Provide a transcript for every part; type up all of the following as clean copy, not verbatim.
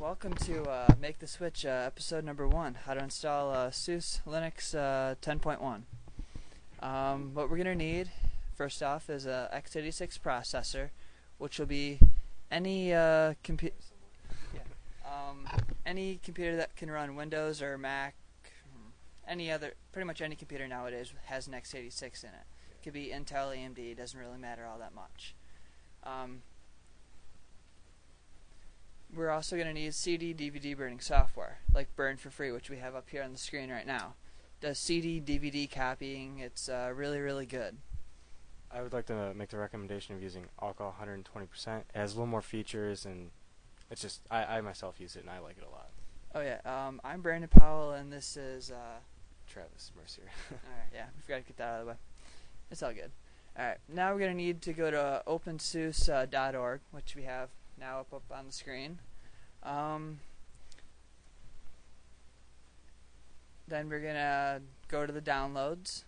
welcome to Make the Switch, episode number 1, how to install SuSE Linux 10.1. What we're going to need, first off, is a x86 processor, which will be any any computer that can run Windows or Mac, pretty much any computer nowadays has an x86 in it. It could be Intel, AMD, doesn't really matter all that much. We're also going to need CD, DVD burning software, like Burn for Free, which we have up here on the screen right now. Does CD, DVD copying. It's really, really good. I would like to make the recommendation of using alcohol 120%. It has a little more features, and it's just, I myself use it, and I like it a lot. Oh, yeah. I'm Brandon Powell, and this is Travis Mercier. Alright, yeah, we forgot to get that out of the way. It's all good. Alright, now we're going to need to go to OpenSuSE.org, which we have now up on the screen. Then we're going to go to the downloads,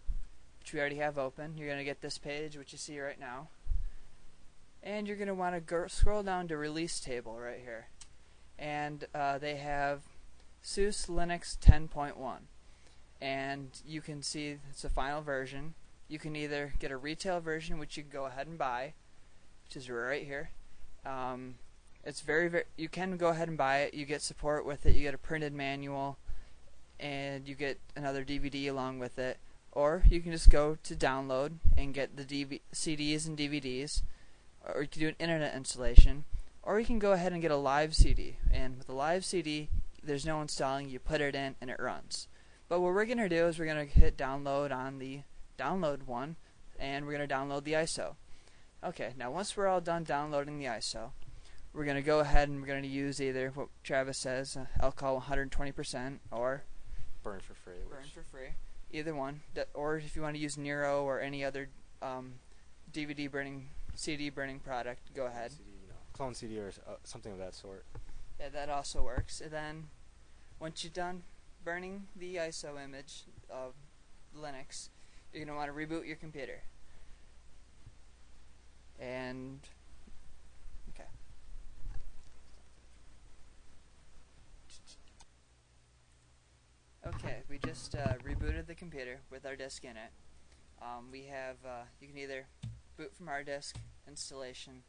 which we already have open. You're going to get this page, which you see right now. And you're going to want to scroll down to release table right here. And they have SuSE Linux 10.1. And you can see it's a final version. You can either get a retail version, which you can go ahead and buy, which is right here. It's very, you can go ahead and buy it. You get support with it. You get a printed manual, and you get another DVD along with it. Or you can just go to download and get the CDs and DVDs, or you can do an internet installation, or you can go ahead and get a live CD. And with a live CD, there's no installing. You put it in, and it runs. But what we're going to do is we're going to hit download on the download one, and we're going to download the ISO. Okay, now once we're all done downloading the ISO, we're going to go ahead and we're going to use either what Travis says, alcohol 120%, or Burn for Free. Either one. Or if you want to use Nero or any other DVD burning, CD burning product, go ahead. CD, clone CD or something of that sort. Yeah, that also works. And then once you're done burning the ISO image of Linux, you're going to want to reboot your computer. And okay. Okay, we just rebooted the computer with our disk in it. We have you can either boot from hard disk, installation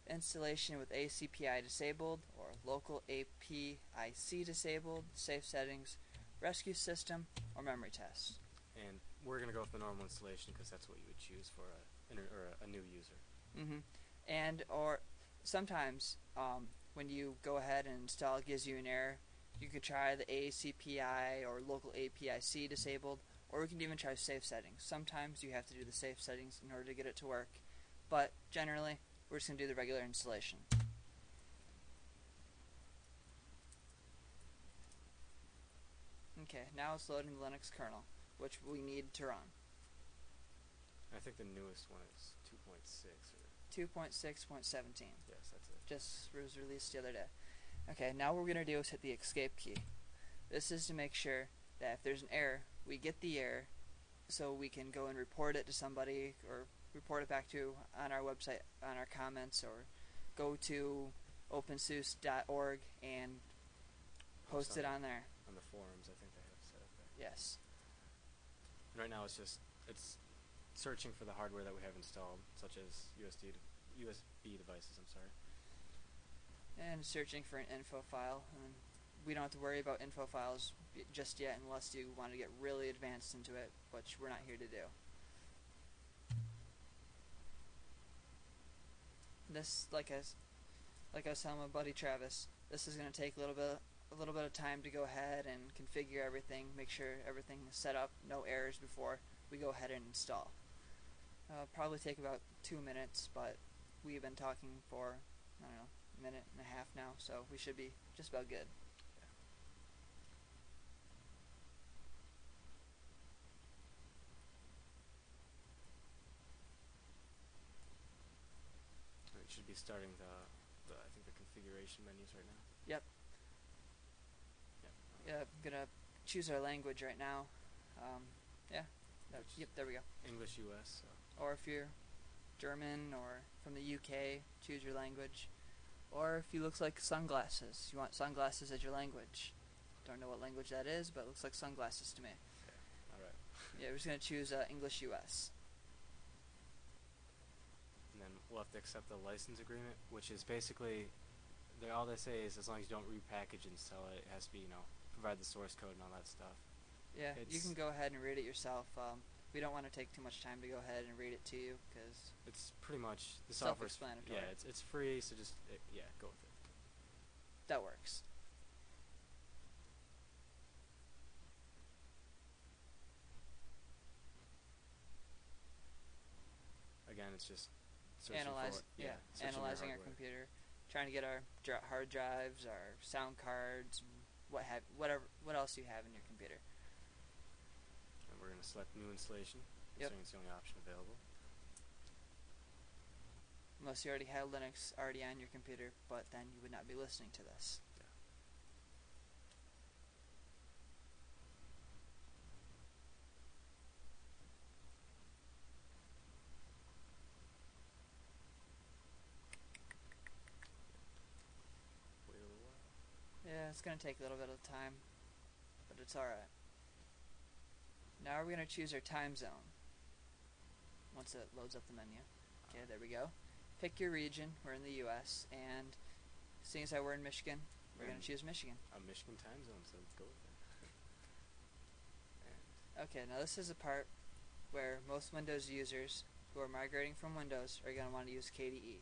with ACPI disabled, or local APIC disabled, safe settings, rescue system, or memory test. And we're going to go with the normal installation because that's what you would choose for a new user. And or sometimes when you go ahead and install, it gives you an error. You could try the ACPI or local APIC disabled, or we can even try safe settings. Sometimes you have to do the safe settings in order to get it to work, but generally we're just going to do the regular installation. Okay, now it's loading the Linux kernel, which we need to run. I think the newest one is 2.6 or 2.6.17. Yes, that's it. Just was released the other day. Okay, now what we're going to do is hit the escape key. This is to make sure that if there's an error, we get the error so we can go and report it to somebody, or report it back to on our website, on our comments, or go to OpenSuSE.org and post it on there. On the forums, I think they have set up there. Yes. And right now it's searching for the hardware that we have installed, such as USB devices, And searching for an info file. And we don't have to worry about info files just yet unless you want to get really advanced into it, which we're not here to do. This, like I was telling my buddy Travis, this is going to take a little bit of time to go ahead and configure everything, make sure everything is set up, no errors before we go ahead and install. Probably take about 2 minutes, but we've been talking for, I don't know, a minute and a half now, so we should be just about good. It should be starting I think the configuration menus right now. Yep. I'm gonna choose our language right now. Yep, there we go. English US. Or if you're German or from the UK, choose your language. Or if you look like sunglasses, you want sunglasses as your language. Don't know what language that is, but it looks like sunglasses to me. Okay. All right. Yeah, we're just going to choose English US. And then we'll have to accept the license agreement, which is basically, all they say is as long as you don't repackage and sell it, it has to be, provide the source code and all that stuff. Yeah, you can go ahead and read it yourself. We don't want to take too much time to go ahead and read it to you because it's pretty much the software. Self-explanatory. Yeah, it's free, so just go with it. That works. Again, it's just searching analyzing our computer, trying to get our hard drives, our sound cards, what else you have in your computer. And we're going to select new installation, Yep. considering it's the only option available. Unless you already have Linux already on your computer, but then you would not be listening to this. Yeah. Wait a little while. Yeah, it's going to take a little bit of time, but it's alright. Now we're going to choose our time zone once it loads up the menu. Okay, there we go. Pick your region. We're in the US, and seeing as how we're in Michigan, we're going to choose Michigan. A Michigan time zone, so let's go with it. Okay, now this is a part where most Windows users who are migrating from Windows are going to want to use KDE.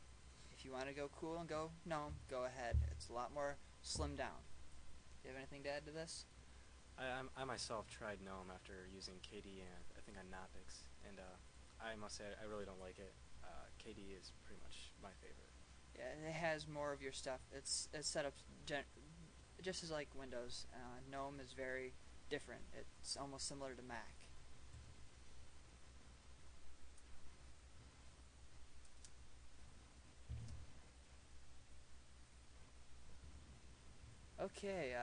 If you want to go cool and go GNOME, go ahead. It's a lot more slimmed down. Do you have anything to add to this? I myself tried GNOME after using KDE and I think on Knoppix, and I must say I really don't like it. KDE is pretty much my favorite. Yeah, it has more of your stuff. It's set up just as like Windows. GNOME is very different. It's almost similar to Mac. Okay,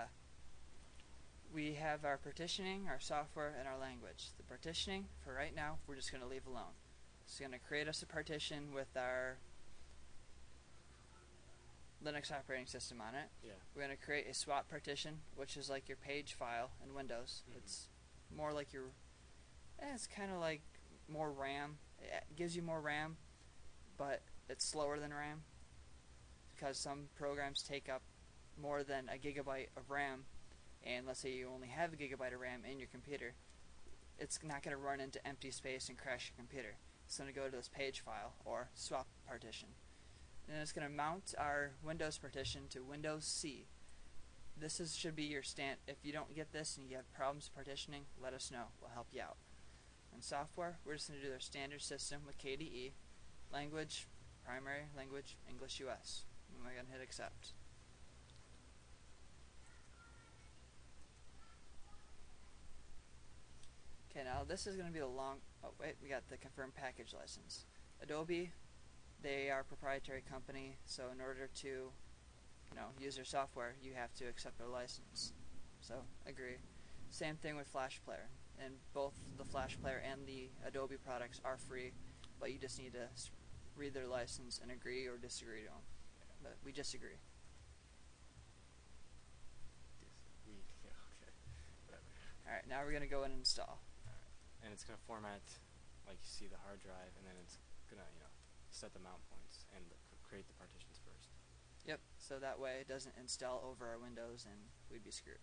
we have our partitioning, our software, and our language. The partitioning, for right now, we're just going to leave alone. It's going to create us a partition with our Linux operating system on it. Yeah. We're going to create a swap partition, which is like your page file in Windows. Mm-hmm. It's more like your... it's kind of like more RAM. It gives you more RAM, but it's slower than RAM because some programs take up more than a gigabyte of RAM, and let's say you only have a gigabyte of RAM in your computer, it's not going to run into empty space and crash your computer. It's going to go to this page file or swap partition. And it's going to mount our Windows partition to Windows C. This should be your stand. If you don't get this and you have problems partitioning, let us know. We'll help you out. And software, we're just going to do their standard system with KDE. Language, primary language, English US. And we're going to hit accept. Okay, now this is going to be a long... Oh, wait, we got the confirm package license. Adobe, they are a proprietary company, so in order to use their software, you have to accept their license. So, agree. Same thing with Flash Player. And both the Flash Player and the Adobe products are free, but you just need to read their license and agree or disagree to them. But we disagree. Okay, whatever. Alright, now we're going to go in and install. And it's going to format like you see the hard drive, and then it's going to set the mount points and create the partitions first. Yep, so that way it doesn't install over our Windows and we'd be screwed.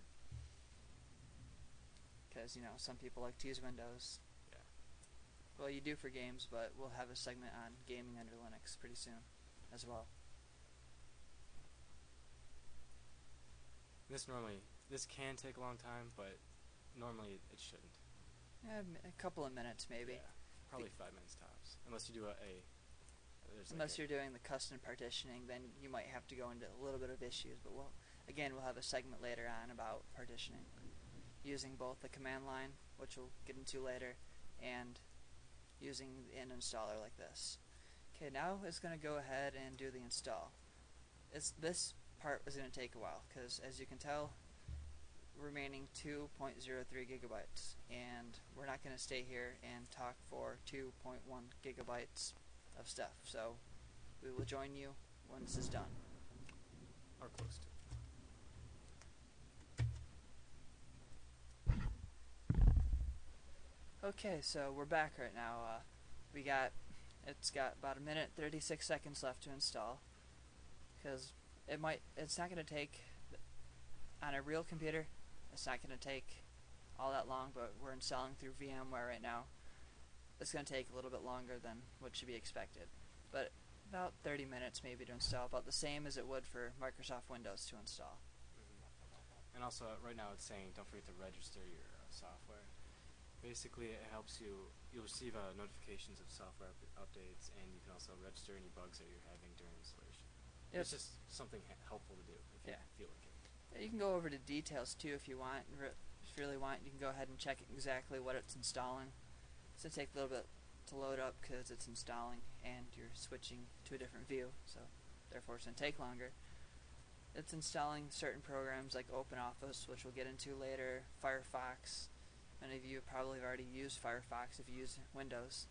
Because, some people like to use Windows. Yeah. Well, you do for games, but we'll have a segment on gaming under Linux pretty soon as well. This can take a long time, but normally it shouldn't. A couple of minutes maybe. Yeah, probably 5 minutes tops. Unless you do Unless you're doing the custom partitioning, then you might have to go into a little bit of issues, but we'll have a segment later on about partitioning, using both the command line, which we'll get into later, and using an installer like this. Okay, now it's going to go ahead and do the install. This part is going to take a while, because as you can tell, remaining 2.03 gigabytes, and we're not going to stay here and talk for 2.1 gigabytes of stuff, so we will join you when this is done. Okay, so we're back right now. It's got about 1:36 left to install, because it's not going to take, on a real computer, it's not going to take all that long, but we're installing through VMware right now. It's going to take a little bit longer than what should be expected, but about 30 minutes maybe to install, about the same as it would for Microsoft Windows to install. And also, right now it's saying don't forget to register your software. Basically, it helps you'll receive notifications of software updates, and you can also register any bugs that you're having during installation. Yep. It's just something helpful to do if you feel like it. Yeah, you can go over to details too if you want. If you really want, you can go ahead and check exactly what it's installing. It's going to take a little bit to load up because it's installing and you're switching to a different view, so therefore it's going to take longer. It's installing certain programs like Open Office, which we'll get into later, Firefox. Many of you probably have already used Firefox if you use Windows.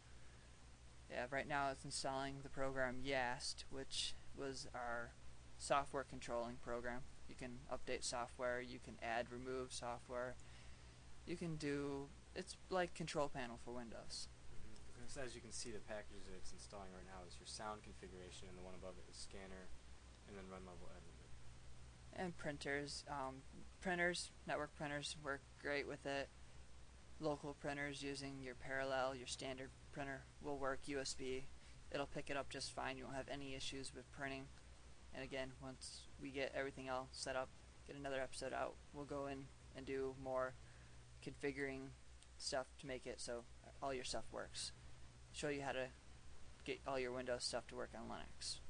Yeah, right now it's installing the program YAST, which was our software controlling program. You can update software, you can add, remove software. It's like Control Panel for Windows. Because as you can see, the packages that it's installing right now is your sound configuration, and the one above it is scanner, and then run level editor. And printers. Network printers work great with it. Local printers using your parallel, your standard printer will work USB. It'll pick it up just fine. You won't have any issues with printing. And again, once we get everything all set up, get another episode out, we'll go in and do more configuring stuff to make it so all your stuff works. Show you how to get all your Windows stuff to work on Linux.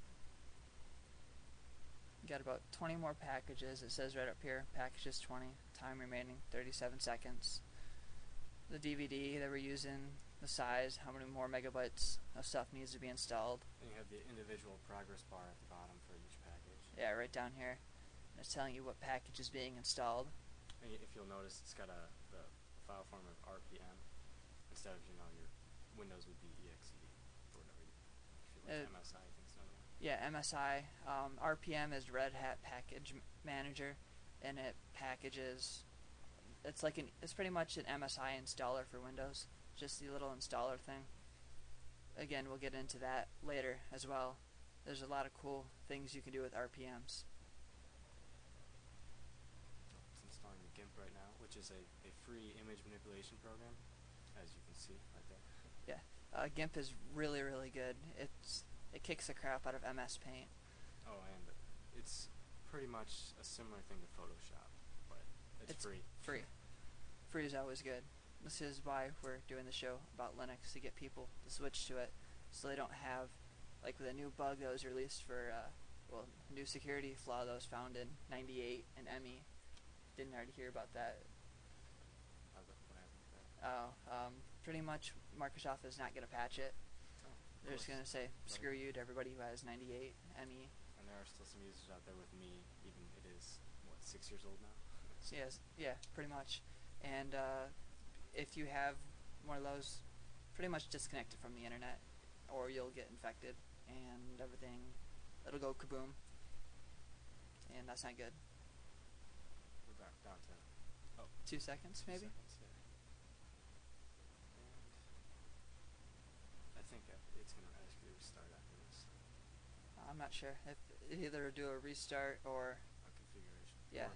Got about 20 more packages. It says right up here, packages 20, time remaining 37 seconds. The DVD that we're using, the size, how many more megabytes of stuff needs to be installed. And you have the individual progress bar at the bottom for each package. Yeah, right down here. And it's telling you what package is being installed. And if you'll notice, it's got the file form of RPM instead of, your Windows would be exe or whatever. If you like MSI, I think so. Yeah, MSI. RPM is Red Hat Package Manager, and it packages. It's pretty much an MSI installer for Windows, just the little installer thing. Again, we'll get into that later as well. There's a lot of cool things you can do with RPMs. It's installing the GIMP right now, which is a free image manipulation program, as you can see right there. Yeah, GIMP is really, really good. It kicks the crap out of MS Paint. Oh, and it's pretty much a similar thing to Photoshop, but it's free. Free is always good. This is why we're doing the show about Linux, to get people to switch to it so they don't have, like with a new bug that was released for, new security flaw that was found in 98 and ME. Didn't already hear about that. What happened with that? Pretty much Microsoft is not going to patch it. Oh, They're just going to say, screw you to everybody who has 98 ME. And there are still some users out there with me, even it is, 6 years old now? Yes, yeah, pretty much. And if you have one of those, pretty much disconnect it from the internet, or you'll get infected, and everything, it'll go kaboom. And that's not good. We're back down to 2 seconds, maybe? 2 seconds, yeah. And I think it's going to ask you to restart after this. I'm not sure. If either do a restart or... A configuration. Yeah.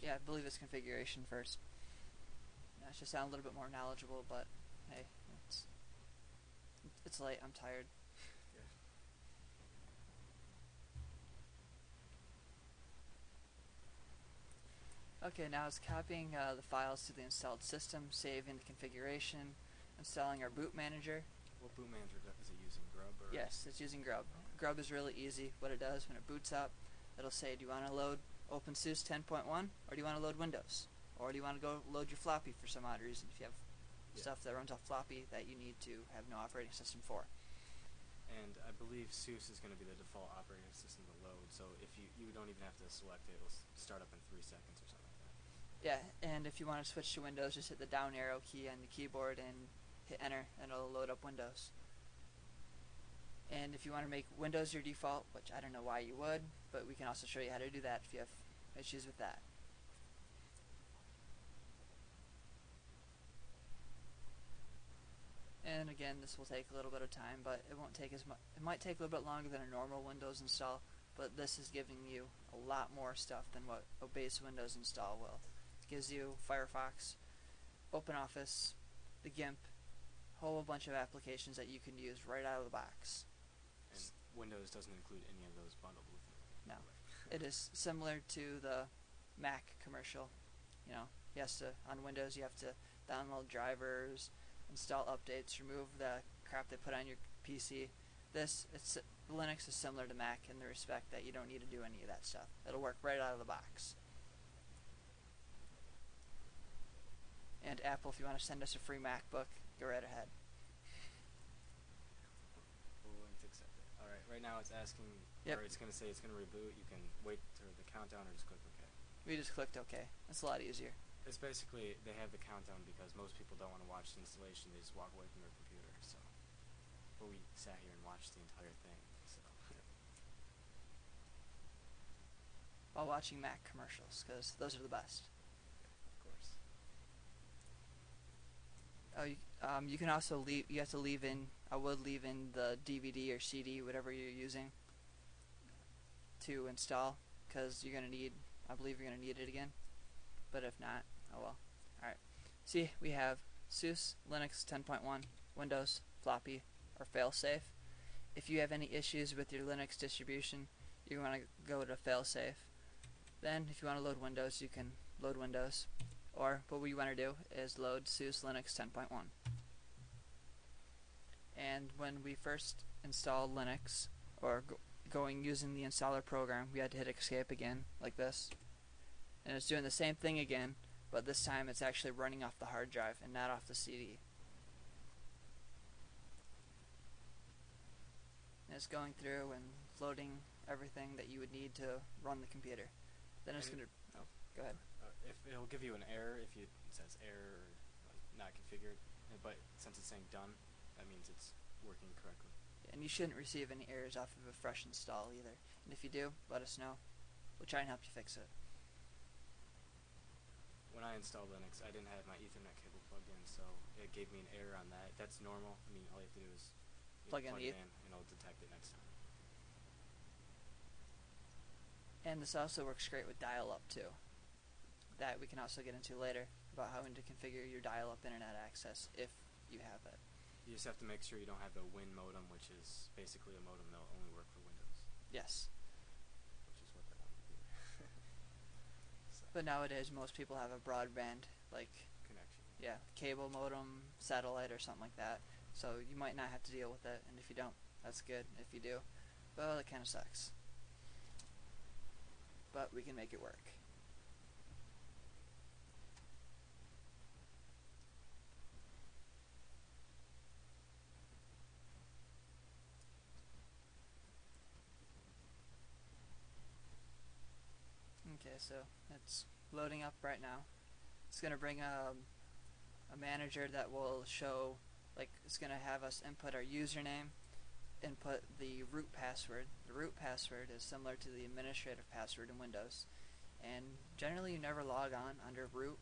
Yeah, I believe it's configuration first. That should sound a little bit more knowledgeable, but hey, it's late. I'm tired. Yeah. Okay, now it's copying the files to the installed system, saving the configuration, installing our boot manager. What boot manager is it using? Grub? Or? Yes, it's using Grub. Okay. Grub is really easy. What it does when it boots up, it'll say, do you want to load Open SuSE 10.1, or do you want to load Windows? Or do you want to go load your floppy for some odd reason, if you have stuff that runs off floppy that you need to have no operating system for. And I believe SuSE is going to be the default operating system to load, so if you don't even have to select it, it'll start up in 3 seconds or something like that. Yeah, and if you want to switch to Windows, just hit the down arrow key on the keyboard and hit enter, and it'll load up Windows. And if you want to make Windows your default, which I don't know why you would, but we can also show you how to do that if you have issues with that. And again, this will take a little bit of time, but it won't take as much. It might take a little bit longer than a normal Windows install, but this is giving you a lot more stuff than what a base Windows install will. It gives you Firefox, OpenOffice, the GIMP, a whole bunch of applications that you can use right out of the box. And Windows doesn't include any of those bundled with it. No. It is similar to the Mac commercial. You know, on Windows you have to download drivers, install updates, remove the crap they put on your PC. Linux is similar to Mac in the respect that you don't need to do any of that stuff. It'll work right out of the box. And Apple, if you want to send us a free MacBook, go right ahead. We're willing to accept it. Alright, right now it's asking, Yep. or it's going to say it's going to reboot. You can wait for the countdown or just click OK. We just clicked OK. It's a lot easier. It's basically, they have the countdown because most people don't want to watch the installation. They just walk away from their computer. So, but we sat here and watched the entire thing. So, While watching Mac commercials, because those are the best. of course. Oh, you can also leave. You have to leave in. I would leave in the DVD or CD, whatever you're using, to install, because you're gonna need. I believe you're gonna need it again. But if not, oh well. Alright. See, we have SuSE, Linux 10.1, Windows, floppy, or failsafe. If you have any issues with your Linux distribution, you want to go to failsafe. Then, if you want to load Windows, you can load Windows. Or, what we want to do is load SuSE Linux 10.1. And when we first installed Linux, or using the installer program, we had to hit escape again, like this. And it's doing the same thing again, but this time it's actually running off the hard drive and not off the CD. And it's going through and loading everything that you would need to run the computer. Then it's going to... Oh, go ahead. If it'll give you an error if it says error or like not configured, but since it's saying done, that means it's working correctly. And you shouldn't receive any errors off of a fresh install either. And if you do, let us know. We'll try and help you fix it. When I installed Linux, I didn't have my Ethernet cable plugged in, so it gave me an error on that. That's normal. I mean, all you have to do is plug it in, and it'll detect it next time. And this also works great with dial-up too. That we can also get into later about how to configure your dial-up internet access if you have it. You just have to make sure you don't have the Win modem, which is basically a modem that'll only work for Windows. Yes. Which is what they want to do. So. But nowadays, most people have a broadband, like Connection. yeah, cable modem, satellite, or something like that. So you might not have to deal with it, and if you don't, that's good. If you do, well, it kind of sucks. But we can make it work. Okay, so it's loading up right now. It's going to bring a manager that will show, like, it's going to have us input our username, input the root password. The root password is similar to the administrative password in Windows. And generally you never log on under root.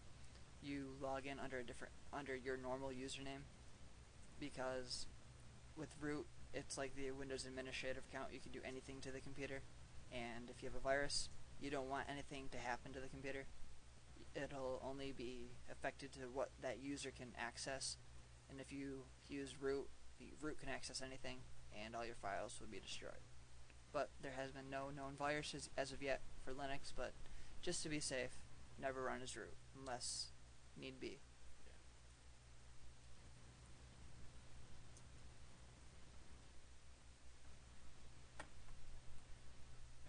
You log in under your normal username, because with root, it's like the Windows administrative account. You can do anything to the computer. And if you have a virus, you don't want anything to happen to the computer. It'll only be affected to what that user can access. And if you use root, the root can access anything, and all your files will be destroyed. But there has been no known viruses as of yet for Linux, but just to be safe, never run as root unless need be.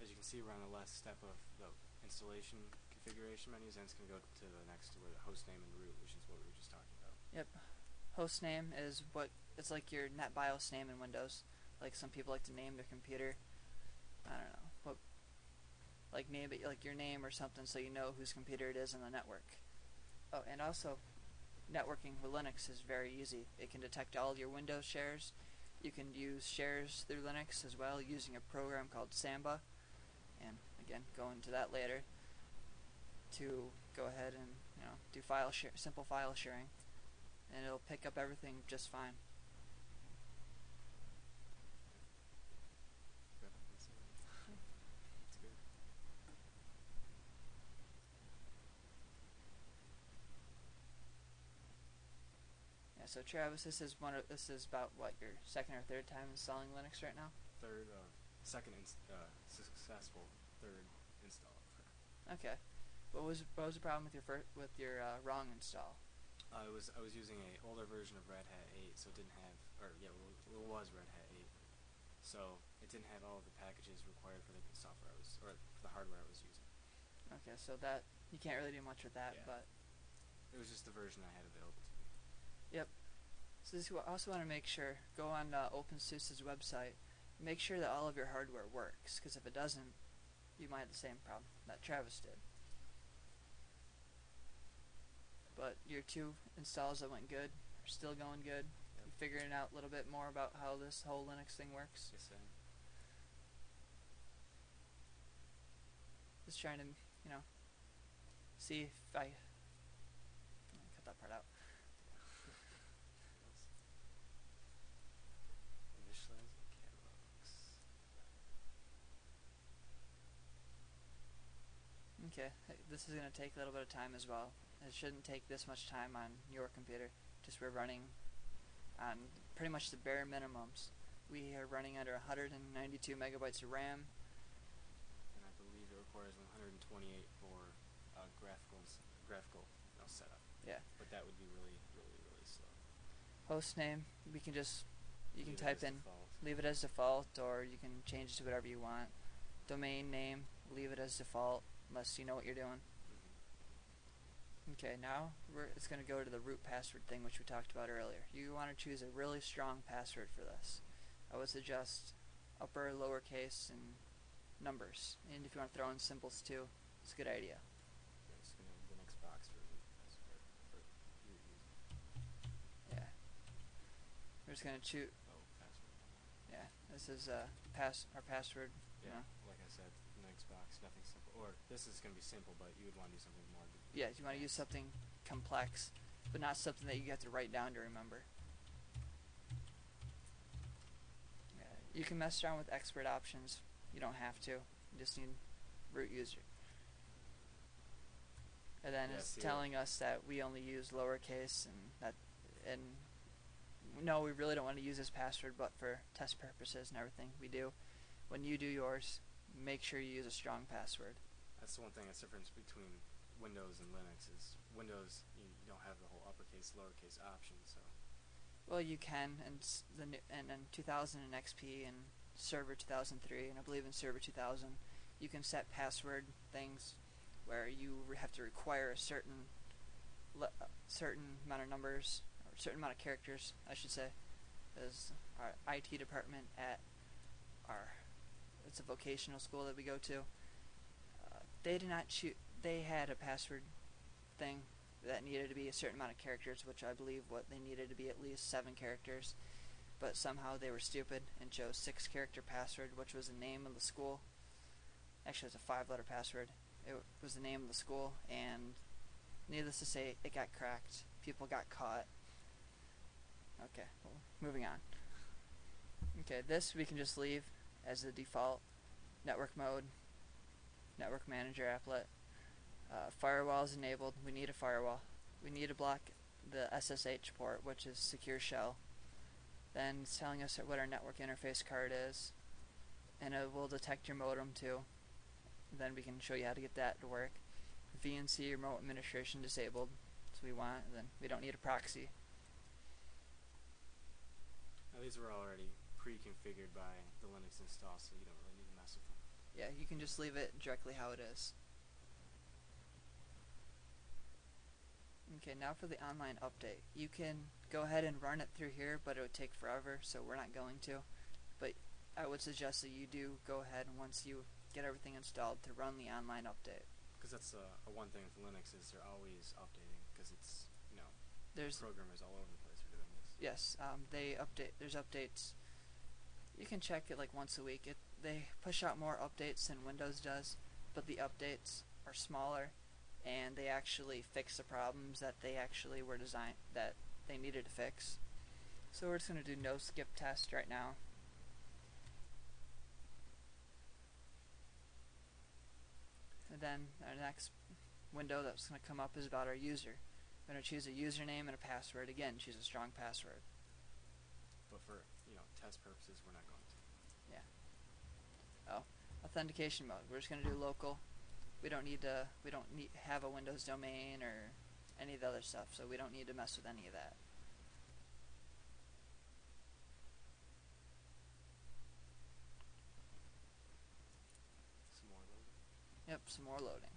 As you can see, we're on the last step of the installation configuration menus, and it's going to go to the next where the host name and root, which is what we were just talking about. Yep. Host name is it's like your NetBIOS name in Windows. Like some people like to name their computer, I don't know, like name it like your name or something, so you know whose computer it is in the network. Oh, and also, networking with Linux is very easy. It can detect all your Windows shares. You can use shares through Linux as well using a program called Samba. And again, go into that later to go ahead and do simple file sharing, and it'll pick up everything just fine. So Travis, this is about what, your second or third time installing Linux right now? Successful third install. Okay. What was the problem with your wrong install? I was using a older version of Red Hat 8, so it didn't have, it was Red Hat 8, so it didn't have all of the packages required for the software for the hardware I was using. Okay, so that you can't really do much with that, Yeah. but it was just the version I had available to me. yep. So this, you also want to make sure, go on Open SuSE's website, make sure that all of your hardware works, because if it doesn't, you might have the same problem that Travis did. But your 2 installs that went good are still going good. Yep. You figuring out a little bit more about how this whole Linux thing works? Yes, sir. Just trying to, see if I cut that part out. Initializing catalogs. Okay, this is going to take a little bit of time as well. It shouldn't take this much time on your computer. Just we're running on pretty much the bare minimums. We are running under 192 megabytes of RAM. And I believe it requires 128 for graphical setup. Yeah. But that would be really, really, really slow. Host name, you can type in, default. leave it as default, or you can change it to whatever you want. Domain name, leave it as default, unless you know what you're doing. Okay, now it's going to go to the root password thing, which we talked about earlier. You want to choose a really strong password for this. I would suggest upper, lowercase, and numbers. And if you want to throw in symbols too, it's a good idea. It's going to be the next box for root password for root user. Yeah. We're just going to choose. Oh, password. Yeah, this is our password. Yeah, like I said, the next box, nothing simple. Or this is going to be simple, but you would want to do something more. Yeah, you want to use something complex, but not something that you have to write down to remember. Yeah, you can mess around with expert options. You don't have to. You just need root user. And then it's telling us that we only use lowercase, and no, we really don't want to use this password, but for test purposes and everything, we do. When you do yours, make sure you use a strong password. That's the one thing that's the difference between Windows and Linux is Windows, you don't have the whole uppercase, lowercase option, so. Well, you can, and in 2000 and XP and Server 2003, and I believe in Server 2000, you can set password things where you have to require a certain amount of numbers, or a certain amount of characters, I should say. As our IT department at it's a vocational school that we go to, they did not choose. They had a password thing that needed to be a certain amount of characters, which I believe they needed to be at least 7 characters. But somehow they were stupid and chose 6-character password, which was the name of the school. Actually, it's a 5-letter password. It was the name of the school, and needless to say, it got cracked. People got caught. Okay, well, moving on. Okay, this we can just leave as the default. Network mode, network manager applet. Firewall is enabled. We need a firewall. We need to block the SSH port, which is secure shell. Then it's telling us what our network interface card is, and it will detect your modem too. Then we can show you how to get that to work. VNC remote administration disabled, so we want. Then we don't need a proxy. Now these were already pre-configured by the Linux install, so you don't really need to mess with them. Yeah, you can just leave it directly how it is. Okay, now for the online update. You can go ahead and run it through here, but it would take forever, so we're not going to. But I would suggest that you do go ahead, and once you get everything installed, to run the online update. Because that's a one thing with Linux is they're always updating, because it's, there's programmers all over the place are doing this. Yes, there's updates. You can check it like once a week. They push out more updates than Windows does, but the updates are smaller, and they actually fix the problems that they actually were that they needed to fix. So we're just going to do no skip test right now. And then our next window that's going to come up is about our user. We're going to choose a username and a password. Again, choose a strong password. But for test purposes, we're not going to. Yeah. Oh, authentication mode. We're just going to do local. We don't need to. We don't need have a Windows domain or any of the other stuff. So we don't need to mess with any of that. Some more loading. Yep, some more loading.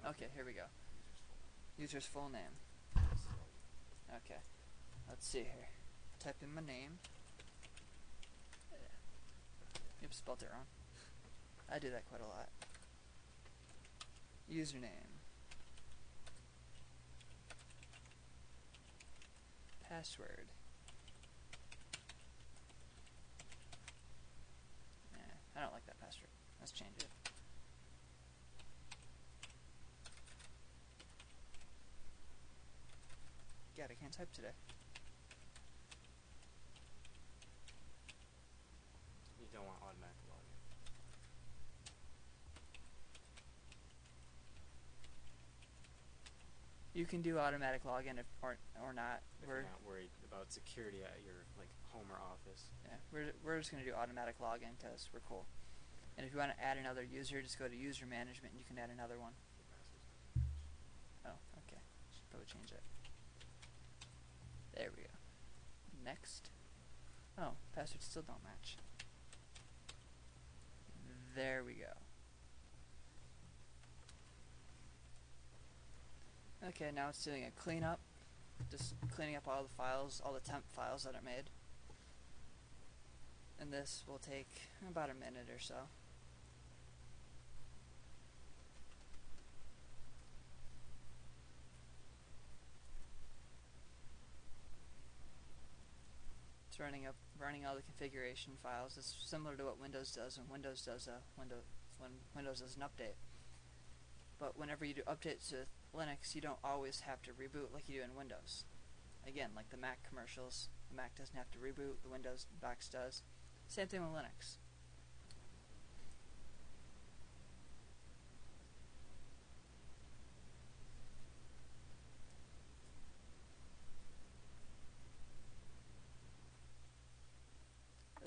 Okay, here we go. User's full name. User's full name. Okay. Let's see here. Type in my name. Yep, spelled it wrong. I do that quite a lot. Username. Password. I don't like that password. Let's change it. God, I can't type today. You don't want automatic login. You can do automatic login if or not. If you're not worried about security at your home or office. Yeah, we're just gonna do automatic login because we're cool. And if you want to add another user, just go to user management and you can add another one. Oh, okay. Should probably change it. There we go. Next. Oh, passwords still don't match. There we go. Okay, now it's doing a cleanup. Just cleaning up all the files, all the temp files that are made. And this will take about a minute or so. It's running all the configuration files. It's similar to what Windows does when Windows does an update. But whenever you do updates to Linux, you don't always have to reboot like you do in Windows. Again, like the Mac commercials, the Mac doesn't have to reboot, the Windows box does. Same thing with Linux.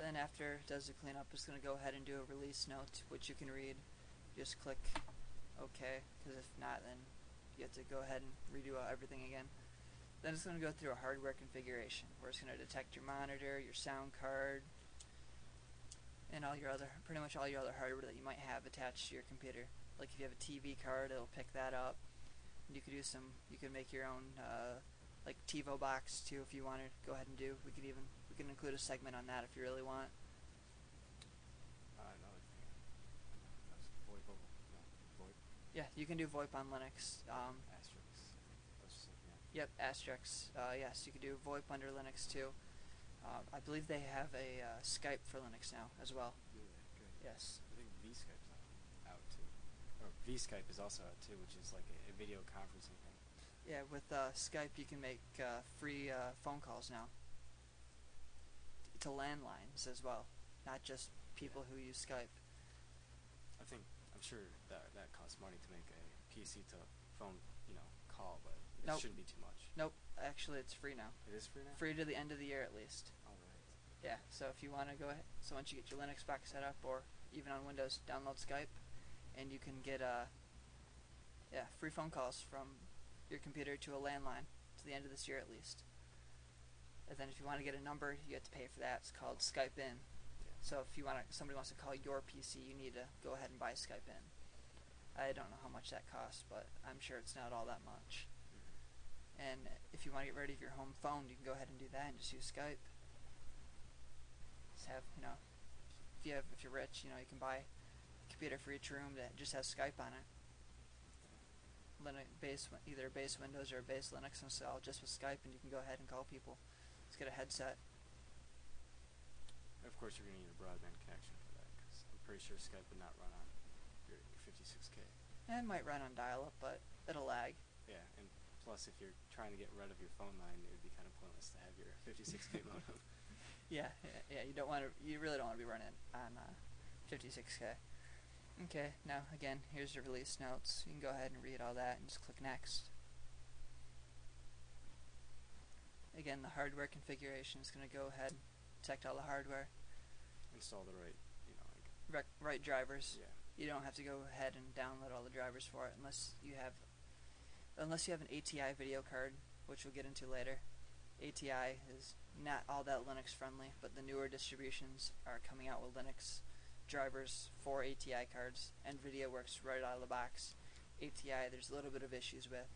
Then after it does the cleanup, it's going to go ahead and do a release note, which you can read. Just click OK, because if not, then you have to go ahead and redo everything again. Then it's going to go through a hardware configuration, where it's going to detect your monitor, your sound card, and pretty much all your other hardware that you might have attached to your computer. Like if you have a TV card, it'll pick that up. You could make your own like TiVo box too if you want to go ahead and do. We can include a segment on that if you really want. Another thing. That's VoIP. No, VoIP. Yeah, you can do VoIP on Linux. Asterisks. That's just like, Yep, asterisks. Yes, you can do VoIP under Linux too. I believe they have a Skype for Linux now as well. Really? Good. Yes. I think vSkype's out too. Or vSkype is also out too, which is like a video conferencing thing. Yeah, with Skype you can make free phone calls now to landlines as well, not just people who use Skype. I'm sure that costs money to make a PC to phone, call, but it Nope. shouldn't be too much. Nope, actually it's free now. It is free now? Free to the end of the year at least. Alright. Yeah, so if you want to go ahead, so once you get your Linux box set up, or even on Windows, download Skype, and you can get free phone calls from your computer to a landline to the end of this year at least. And then if you want to get a number, you have to pay for that. It's called Skype In. Yeah. So if somebody wants to call your PC, you need to go ahead and buy Skype In. I don't know how much that costs, but I'm sure it's not all that much. Mm-hmm. And if you want to get rid of your home phone, you can go ahead and do that and just use Skype. Just have, if you're rich, you can buy a computer for each room that just has Skype on it. Either base Windows or base Linux installed just with Skype, and you can go ahead and call people. Let's get a headset. Of course, you're going to need a broadband connection for that, because I'm pretty sure Skype would not run on your 56K. And it might run on dial-up, but it'll lag. Yeah, and plus, if you're trying to get rid of your phone line, it would be kind of pointless to have your 56K modem. Yeah, you really don't want to be running on 56K. Okay, now again, here's the release notes. You can go ahead and read all that and just click next. again, the hardware configuration is going to go ahead, detect all the hardware, install the right, like right drivers. yeah. You don't have to go ahead and download all the drivers for it unless you have an ATI video card, which we'll get into later. ATI is not all that Linux friendly, but the newer distributions are coming out with Linux drivers for ATI cards. NVIDIA works right out of the box. ATI, there's a little bit of issues with,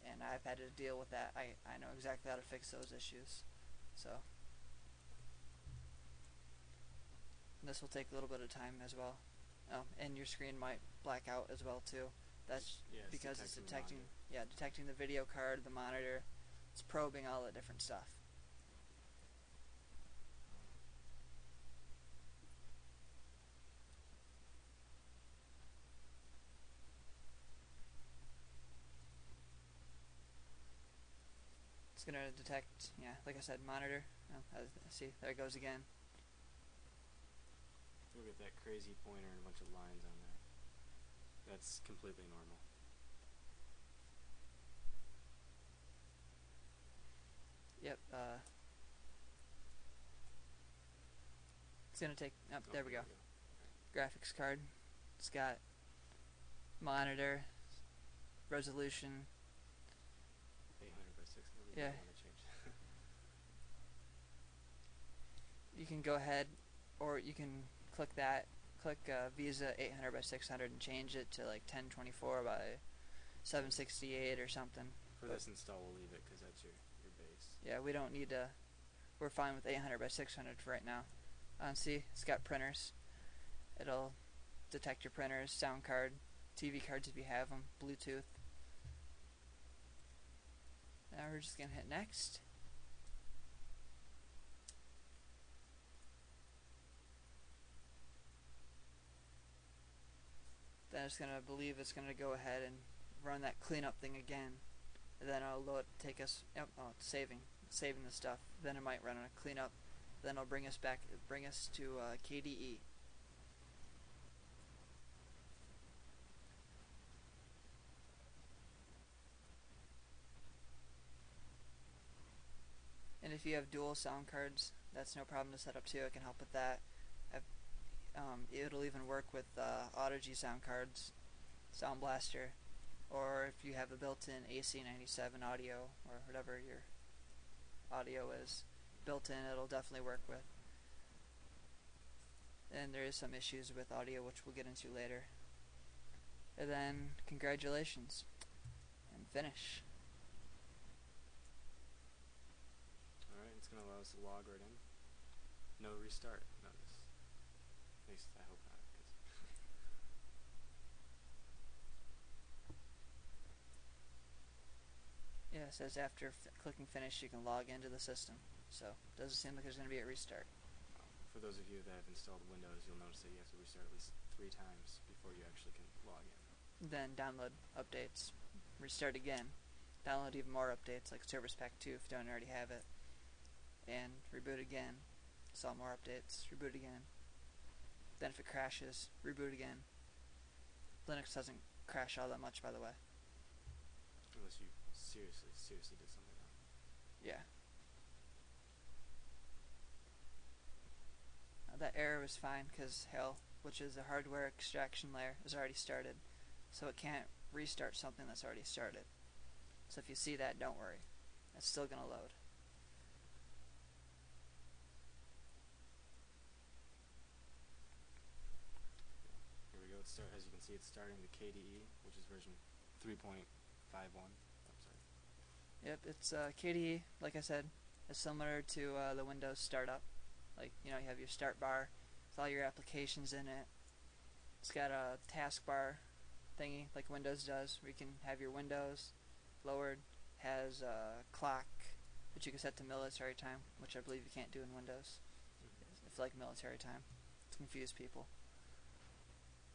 and I've had to deal with that. I know exactly how to fix those issues. So this will take a little bit of time as well. Oh, and your screen might black out as well too. That's because it's detecting the video card, the monitor. It's probing all the different stuff. It's going to detect, like I said, monitor. Oh, see, there it goes again. Look at that crazy pointer and a bunch of lines on there. That's completely normal. Yep. It's going to take... Oh, there we go. Graphics card. It's got monitor, resolution. 800 by 600. Yeah. You can go ahead, or you can click Visa 800 by 600 and change it to like 1024 by 768 or something. For this install, we'll leave it because that's your base. Yeah, we don't need to. We're fine with 800 by 600 for right now. See, it's got printers. It'll detect your printers, sound card, TV cards if you have them, Bluetooth. Now we're just going to hit next. Then it's going to believe it's going to go ahead and run that cleanup thing again. And then it'll take us, saving the stuff. Then it might run on a cleanup. Then it'll bring us to KDE. And if you have dual sound cards, that's no problem to set up too. I can help with that. It'll even work with Audigy sound cards, Sound Blaster, or if you have a built-in AC97 audio or whatever your audio is built in, it'll definitely work with. And there is some issues with audio, which we'll get into later. And then congratulations, and finish. Alright, it's going to allow us to log right in. No restart, notice. At least I hope not. Yeah, it says after clicking finish you can log into the system. So it doesn't seem like there's going to be a restart. For those of you that have installed Windows, you'll notice that you have to restart at least 3 times before you actually can log in. Then download updates, restart again, download even more updates like Service Pack 2 if you don't already have it, and reboot again, install more updates, reboot again. Then if it crashes, reboot again. Linux doesn't crash all that much, by the way. Unless you seriously did something wrong. Yeah. That error was fine because HAL, which is a hardware extraction layer, is already started. So it can't restart something that's already started. So if you see that, don't worry. It's still going to load. Here we go. As you can see, it's starting the KDE, which is version 3.51. I'm sorry. Yep, it's KDE, like I said, is similar to the Windows startup. Like, you have your start bar with all your applications in it. It's got a taskbar thingy like Windows does, where you can have your windows lowered. Has a clock that you can set to military time, which I believe you can't do in Windows. It's like military time to confuse people.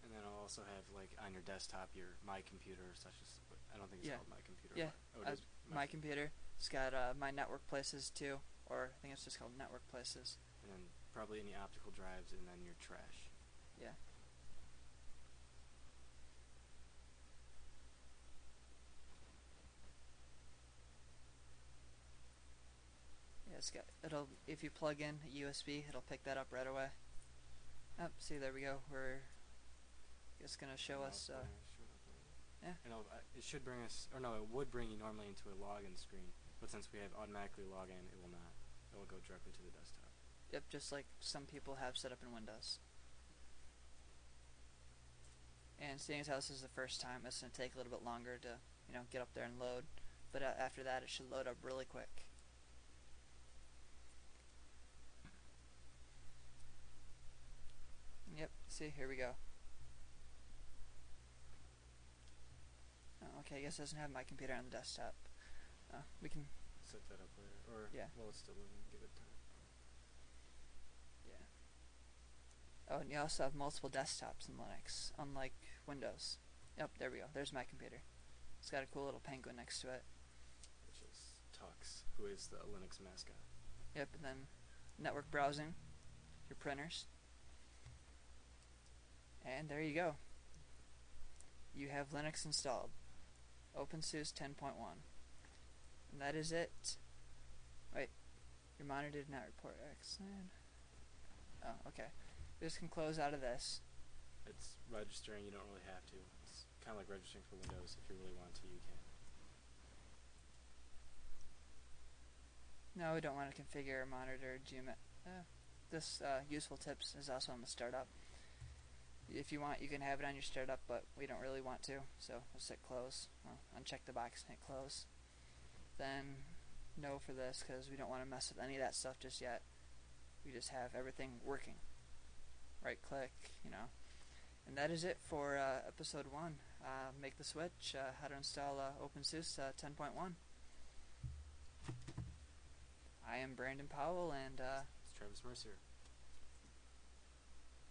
And then I'll also have, like, on your desktop, your My Computer, such as, I don't think it's called My Computer. Yeah, it is My Computer. It's got My Network Places too, or I think it's just called Network Places. And then probably any optical drives, and then your trash. Yeah. it'll if you plug in a USB, it'll pick that up right away. Oh, see, there we go. We're just gonna show us. Yeah. It should bring us, or no, it would bring you normally into a login screen, but since we have automatically login, it will not. It will go directly to the desktop. Yep, just like some people have set up in Windows. And seeing as how this is the first time, it's gonna take a little bit longer to get up there and load. But after that, it should load up really quick. Yep. See, here we go. Oh, okay, I guess it doesn't have my computer on the desktop. We can set that up later, or yeah. Well, it's still loading. Give it time. Yeah. Oh, and you also have multiple desktops in Linux, unlike Windows. Yep, there we go. There's my computer. It's got a cool little penguin next to it. Which is Tux, who is the Linux mascot. Yep, and then network browsing, your printers. And there you go. You have Linux installed. Open SuSE 10.1. And that is it. Wait, your monitor did not report Xland. Oh, okay. This can close out of this. It's registering, you don't really have to. It's kind of like registering for Windows. If you really want to, you can. No, we don't want to configure a monitor this useful tips is also on the startup. If you want, you can have it on your startup, but we don't really want to, so we'll hit close. Well, uncheck the box and hit close. Then no for this, because we don't want to mess with any of that stuff just yet. We just have everything working. Right click, And that is it for episode 1. Make the switch, how to install Open SuSE 10.1. I am Brandon Powell, and it's Travis Mercer.